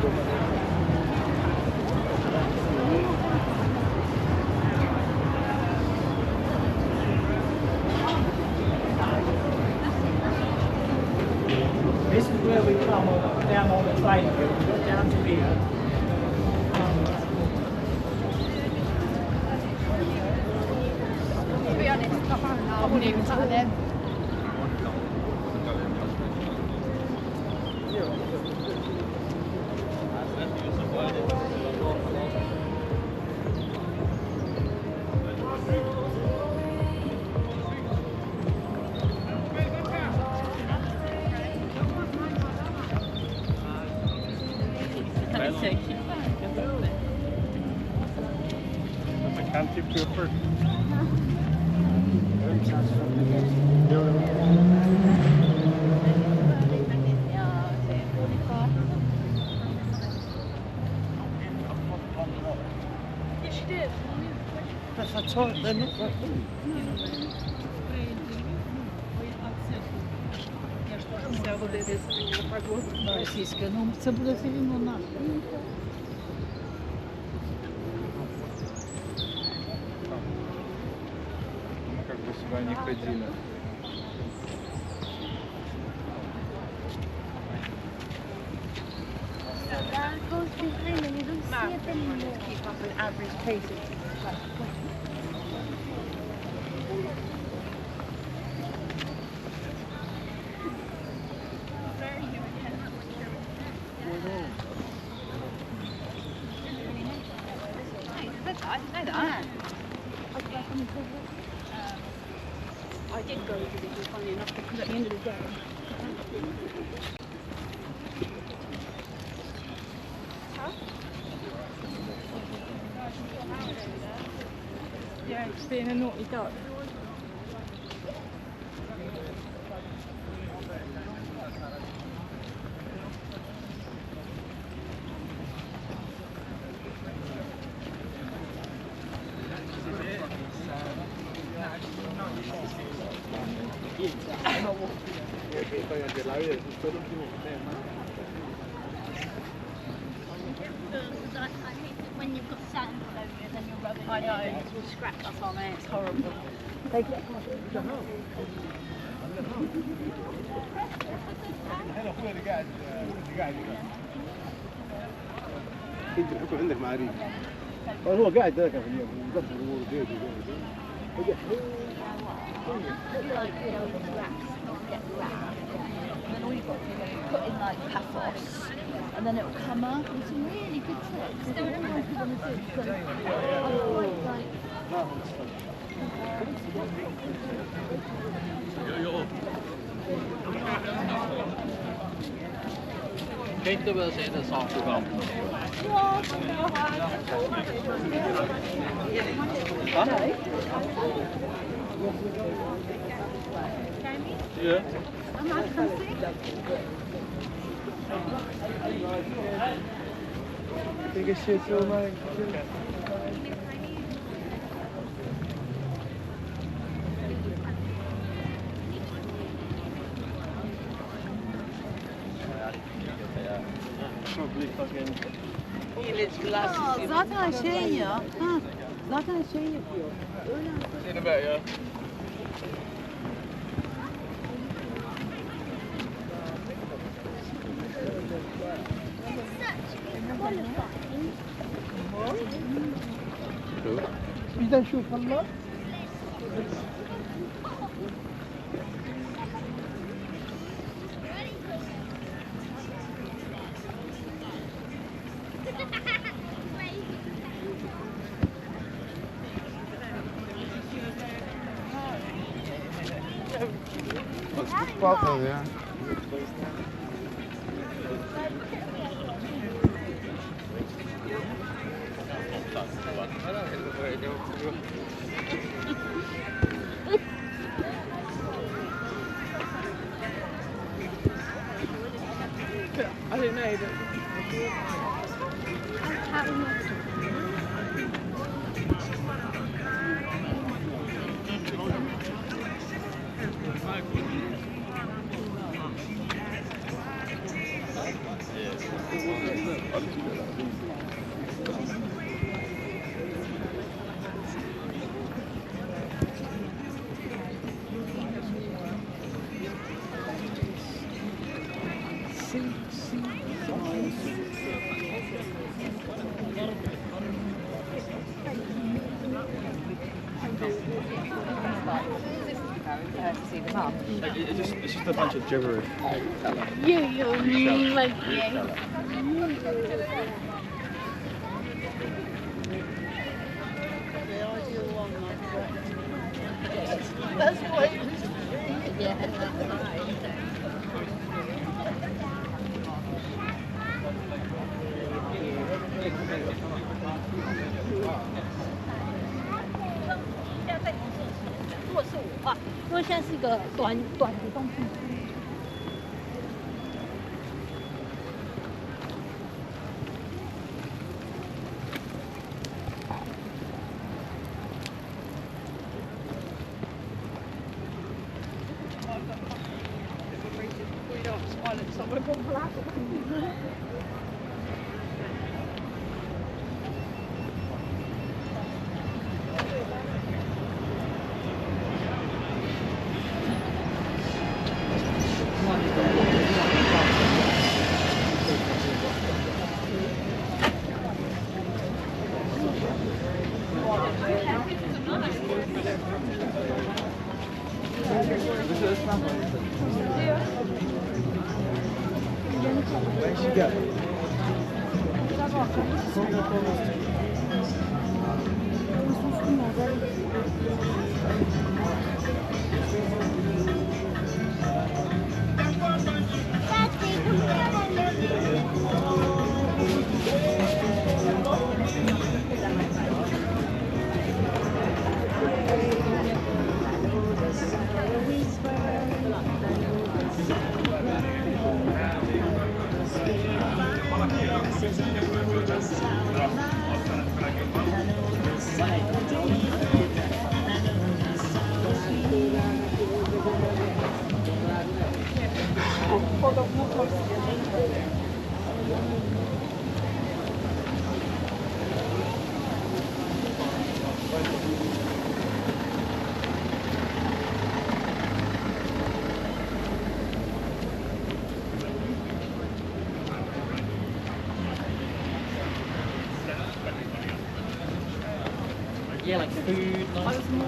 This is where we come down on the train, down to here. To be honest, I wouldn't even sat there. Canford. She did. That's a tight, they're not that big. Российская, ну це буде все рівно наше. Как бы сюда не ходили. So that goes behind and you don't see it anymore. Keep up an average pace of like 20. I didn't know that. I did go because it was funny enough because at the end of the day. Yeah, it's being a naughty dog. When you've got sand all over it, then you're rubbing I know, it. it's scratch us on it, it's horrible. Take it. انت الحكم عندك معاريف هو قاعد ذاك في اليوم مدبر امور بيته And then all you've got to do is put in like pathos, and then it'll come up with some really good tricks. They're all like you want to do. So otherwise, like. Kijk er wel eens in, dat is afgegaan. Ja. Take a shit so much. Probably fucking. Zaten şey ya. Ha. Zaten şey yapıyor. In a bit, yeah. بدنا نشوف هلا Papa, yeah. I don't know, but. Yeah. It's just a bunch of gibberish. That's what it was. Yeah. 如果是我的话，因为现在是一个短的东西。Where'd she go? Yeah, like food, nice.